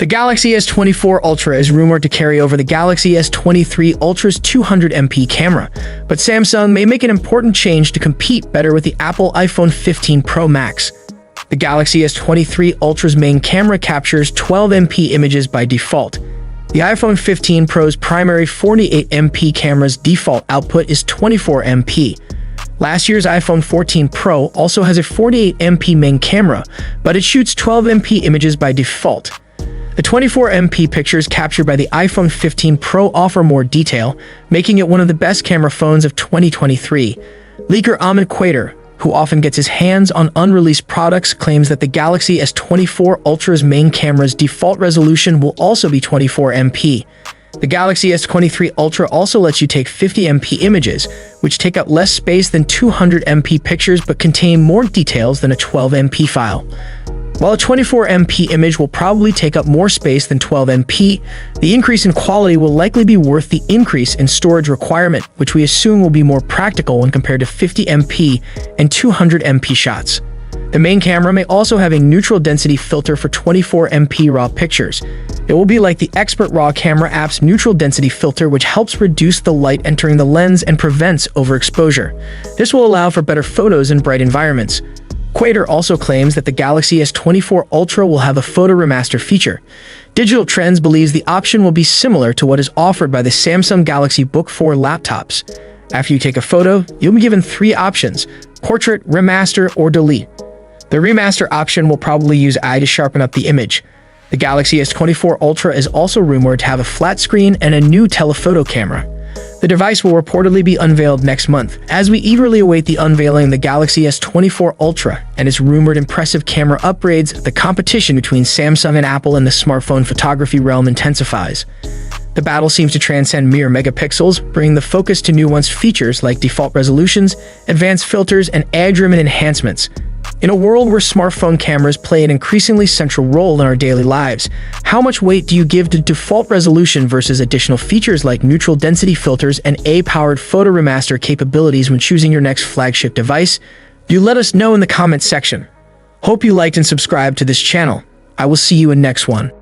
The Galaxy S24 Ultra is rumored to carry over the Galaxy S23 Ultra's 200MP camera, but Samsung may make an important change to compete better with the Apple iPhone 15 Pro Max. The Galaxy S23 Ultra's main camera captures 12MP images by default. The iPhone 15 Pro's primary 48MP camera's default output is 24MP. Last year's iPhone 14 Pro also has a 48MP main camera, but it shoots 12MP images by default. The 24MP pictures captured by the iPhone 15 Pro offer more detail, making it one of the best camera phones of 2023. Leaker Ahmed Quader, who often gets his hands on unreleased products, claims that the Galaxy S24 Ultra's main camera's default resolution will also be 24MP. The Galaxy S23 Ultra also lets you take 50MP images, which take up less space than 200MP pictures but contain more details than a 12MP file. While a 24MP image will probably take up more space than 12MP, the increase in quality will likely be worth the increase in storage requirement, which we assume will be more practical when compared to 50MP and 200MP shots. The main camera may also have a neutral density filter for 24MP RAW pictures. It will be like the Expert RAW camera app's neutral density filter, which helps reduce the light entering the lens and prevents overexposure. This will allow for better photos in bright environments. Quader also claims that the Galaxy S24 Ultra will have a photo remaster feature. Digital Trends believes the option will be similar to what is offered by the Samsung Galaxy Book 4 laptops. After you take a photo, you'll be given 3 options: portrait, remaster, or delete. The remaster option will probably use AI to sharpen up the image. The Galaxy S24 Ultra is also rumored to have a flat screen and a new telephoto camera. The device will reportedly be unveiled next month. As we eagerly await the unveiling of the Galaxy S24 Ultra and its rumored impressive camera upgrades, the competition between Samsung and Apple in the smartphone photography realm intensifies. The battle seems to transcend mere megapixels, bringing the focus to nuanced features like default resolutions, advanced filters, and AI-driven enhancements. In a world where smartphone cameras play an increasingly central role in our daily lives, how much weight do you give to default resolution versus additional features like neutral density filters and AI-powered photo remaster capabilities when choosing your next flagship device? You let us know in the comments section. Hope you liked and subscribed to this channel. I will see you in next one.